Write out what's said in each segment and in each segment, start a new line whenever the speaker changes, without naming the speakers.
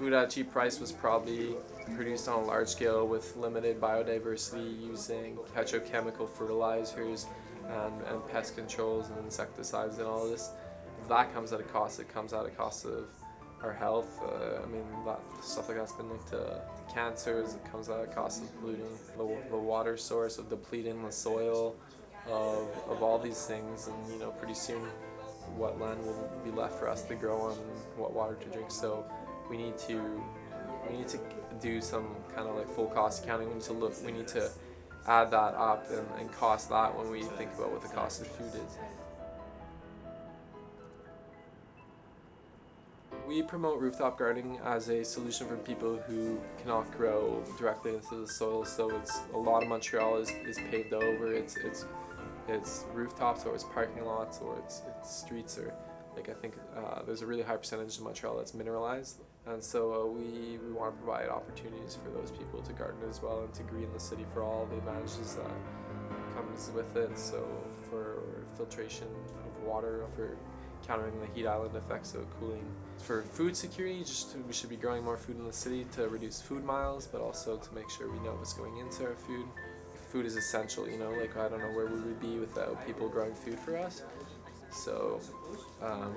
food at a cheap price was probably produced on a large scale with limited biodiversity using petrochemical fertilizers and pest controls and insecticides and all this. That comes at a cost. It comes at a cost of our health. That stuff like that's been linked to cancers. It comes at a cost of polluting the water source, of depleting the soil, of all these things, and pretty soon what land will be left for us to grow on, what water to drink. So we need to do some kind of like full cost accounting. We need to add that up and cost that when we think about what the cost of food is. We promote rooftop gardening as a solution for people who cannot grow directly into the soil. So it's a lot of Montreal is paved over. It's rooftops, or it's parking lots, or it's streets, or I think there's a really high percentage of Montreal that's mineralized. And so we want to provide opportunities for those people to garden as well, and to green the city for all the advantages that comes with it. So for filtration of water, for countering the heat island effects of cooling. For food security, we should be growing more food in the city to reduce food miles, but also to make sure we know what's going into our food. Food is essential, I don't know where we would be without people growing food for us. So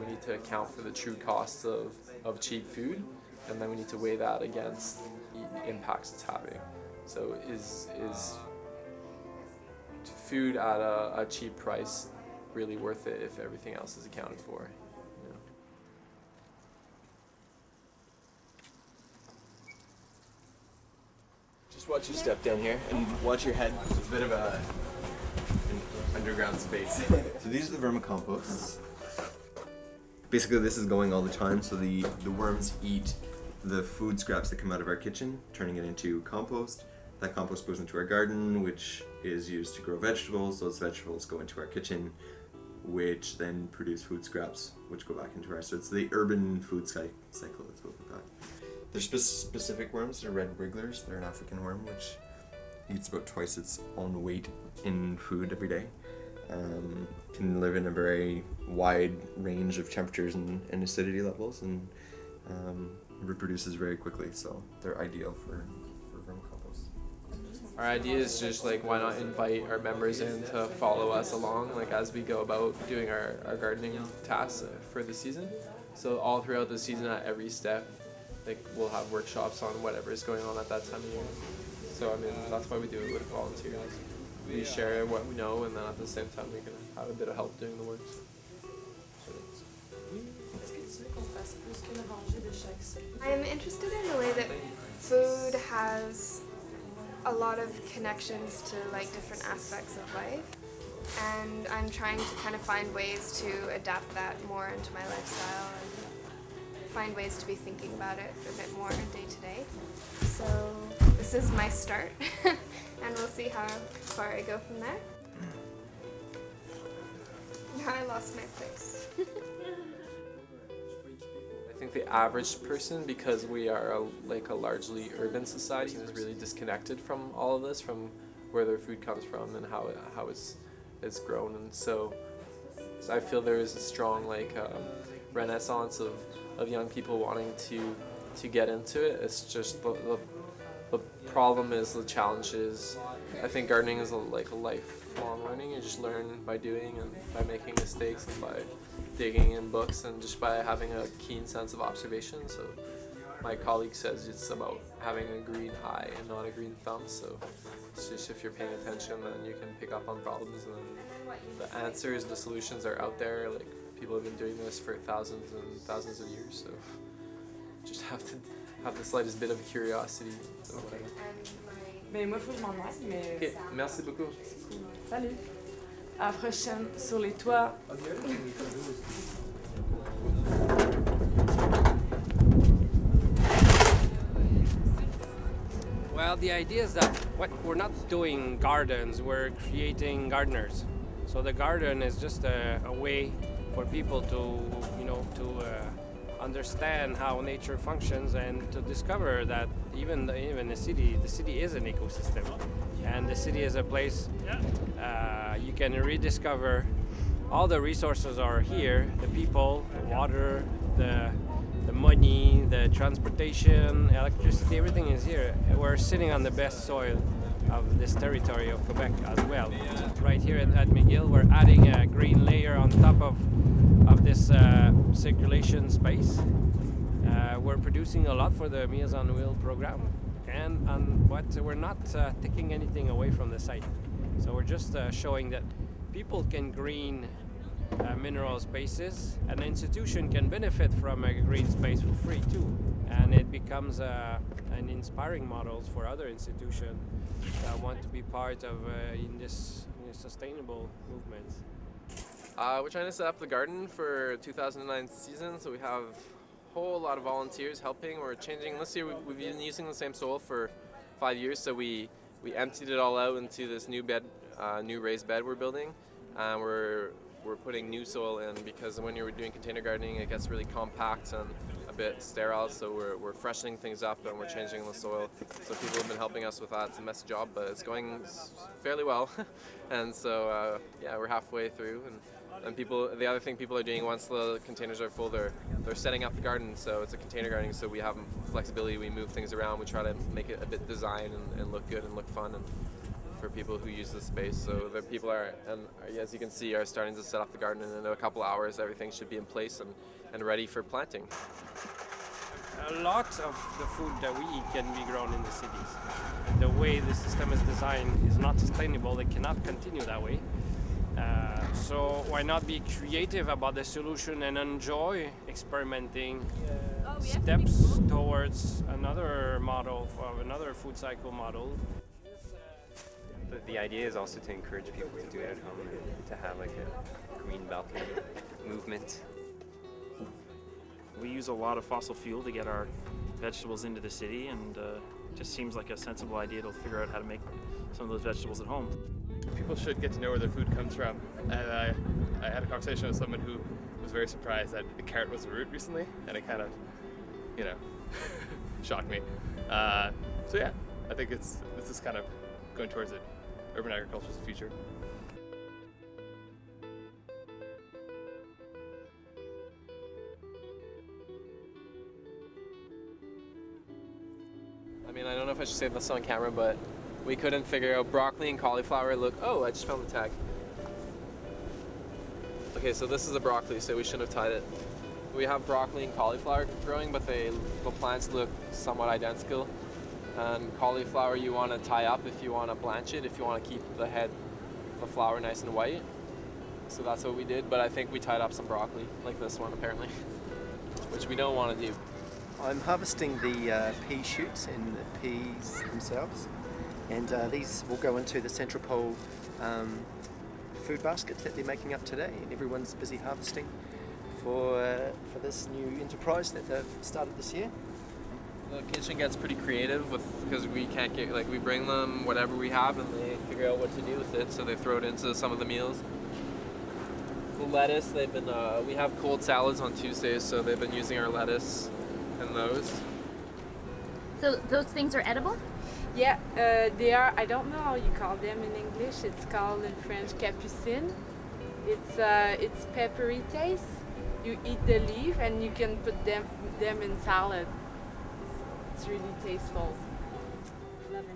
we need to account for the true costs of cheap food, and then we need to weigh that against the impacts it's having. So is food at a cheap price really worth it if everything else is accounted for?
Just watch your step down here and watch your head. It's a bit of an underground space. So these are the vermi-composts. Basically this is going all the time, so the worms eat the food scraps that come out of our kitchen, turning it into compost. That compost goes into our garden, which is used to grow vegetables. Those vegetables go into our kitchen, which then produce food scraps, which go back into our... So it's the urban food cycle, that's what we've got. There's specific worms. They're red wrigglers. They're an African worm, which eats about twice its own weight in food every day. Can live in a very wide range of temperatures and acidity levels, and reproduces very quickly, so they're ideal for vermicompost.
Our idea is just why not invite our members in to follow us along as we go about doing our gardening tasks for the season. So all throughout the season, at every step, we'll have workshops on whatever is going on at that time of year. So that's why we do it with volunteers. We share what we know, and then at the same time we can have a bit of help doing the work.
I'm interested in the way that food has a lot of connections to different aspects of life, and I'm trying to kind of find ways to adapt that more into my lifestyle and find ways to be thinking about it a bit more day to day. So this is my start, and we'll see how far I go from there. Now I lost my place.
I think the average person, because we are a largely urban society, is really disconnected from all of this, from where their food comes from and how it's grown. And so I feel there is a strong renaissance of young people wanting to get into it. It's just the problem is, the challenge is, I think gardening is a lifelong learning. You just learn by doing, and by making mistakes, and by digging in books, and just by having a keen sense of observation. So my colleague says it's about having a green eye and not a green thumb. So it's just, if you're paying attention, then you can pick up on problems, and then the answers, the solutions are out there. People have been doing this for thousands and thousands of years. So just have to have the slightest bit of curiosity. Okay.
Mais moi, il faut que je m'en aille, mais...
Okay, merci beaucoup.
Salut. À la prochaine sur les toits.
Well, the idea is that we're not doing gardens, we're creating gardeners. So the garden is just a way for people to understand how nature functions, and to discover that even the city is an ecosystem, and the city is a place you can rediscover all the resources are here: the people, the water, the the money, the transportation, electricity, everything is here. We're sitting on the best soil of this territory of Quebec as well. Right here at McGill, we're adding a green layer on top of this circulation space. We're producing a lot for the Meals on Wheels program, but we're not taking anything away from the site. So we're just showing that people can green mineral spaces, and the institution can benefit from a green space for free too. And it becomes an inspiring model for other institutions that want to be part of in this sustainable movement.
We're trying to set up the garden for 2009 season, so we have a whole lot of volunteers helping. We're changing. This year we've been using the same soil for 5 years, so we emptied it all out into this new raised bed we're building. We're putting new soil in because when you're doing container gardening, it gets really compact and a bit sterile. So we're freshening things up and we're changing the soil. So people have been helping us with that. It's a messy job, but it's going fairly well. And so yeah, we're halfway through. And the other thing people are doing once the containers are full, they're setting up the garden. So it's a container gardening, so we have flexibility. We move things around. We try to make it a bit design and look good and look fun. And for people who use the space, so the people as you can see, are starting to set up the garden, and in a couple hours everything should be in place and ready for planting.
A lot of the food that we eat can be grown in the cities. The way the system is designed is not sustainable. It cannot continue that way. So why not be creative about the solution and enjoy experimenting steps towards another model, of another food cycle model.
The idea is also to encourage people to do it at home and to have like a green balcony movement.
We use a lot of fossil fuel to get our vegetables into the city, and it just seems like a sensible idea to figure out how to make some of those vegetables at home.
People should get to know where their food comes from, and I had a conversation with someone who was very surprised that the carrot was a root recently, and it kind of, shocked me. So yeah, I think this is kind of going towards it. Urban agriculture is the future.
I mean, I don't know if I should say this on camera, but we couldn't figure out broccoli and cauliflower. Oh, I just found the tag. Okay, so this is a broccoli, so we shouldn't have tied it. We have broccoli and cauliflower growing, but the plants look somewhat identical. And cauliflower you want to tie up if you want to blanch it, if you want to keep the head, the flower nice and white. So that's what we did, but I think we tied up some broccoli, like this one apparently, which we don't want to do.
I'm harvesting the pea shoots and the peas themselves, and these will go into the Santropol food baskets that they're making up today, and everyone's busy harvesting for this new enterprise that they've started this year.
The kitchen gets pretty creative because we can't get, we bring them whatever we have and they figure out what to do with it, so they throw it into some of the meals. The lettuce, we have cold salads on Tuesdays, so they've been using our lettuce and those.
So those things are edible?
Yeah, they are. I don't know how you call them in English. It's called in French capucine. It's peppery taste. You eat the leaf and you can put them in salad. It's really tasteful.
Love it.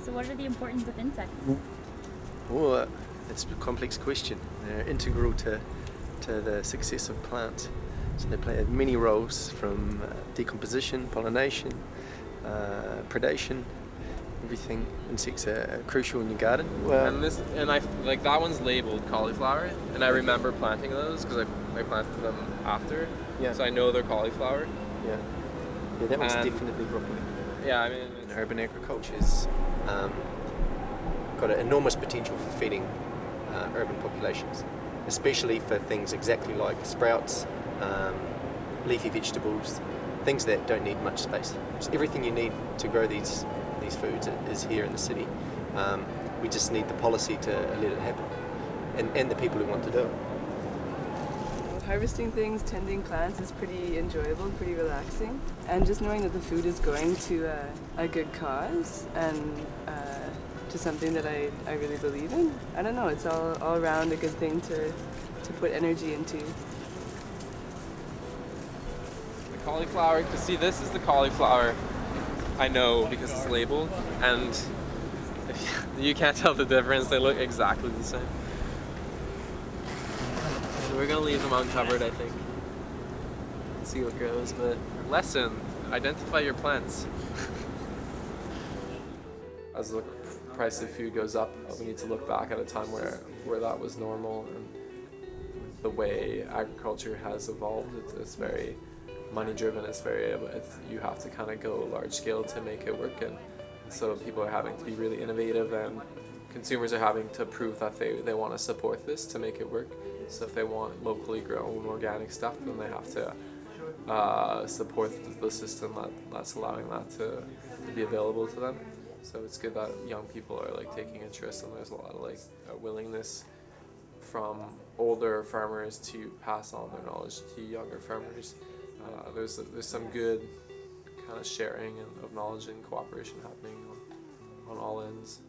So what are the importance of insects?
Oh, that's a complex question. They're integral to the success of plants. So they play many roles, from decomposition, pollination, predation, everything. Insects are crucial in your garden.
And that one's labeled cauliflower, and I remember planting those because I planted them after.
Yeah.
So I know they're cauliflower.
Yeah, that one's definitely broccoli.
Yeah, I mean,
urban agriculture's got an enormous potential for feeding urban populations, especially for things exactly like sprouts, leafy vegetables, things that don't need much space. So everything you need to grow these foods is here in the city. We just need the policy to let it happen, and the people who want to do it.
Harvesting things, tending plants is pretty enjoyable, pretty relaxing. And just knowing that the food is going to a good cause and to something that I really believe in. I don't know, it's all around a good thing to put energy into.
cauliflower, because see, this is the cauliflower I know because it's labeled, and you can't tell the difference. They look exactly the same. So we're gonna leave them uncovered, I think. See what grows, but lesson, identify your plants. As the price of food goes up, we need to look back at a time where that was normal, and the way agriculture has evolved, it's very money driven. You have to kind of go large scale to make it work, and so people are having to be really innovative, and consumers are having to prove that they want to support this to make it work. So if they want locally grown organic stuff, then they have to support the system that's allowing that to be available to them. So it's good that young people are like taking interest, and there's a lot of like willingness from older farmers to pass on their knowledge to younger farmers. There's some good kind of sharing of knowledge and cooperation happening on all ends.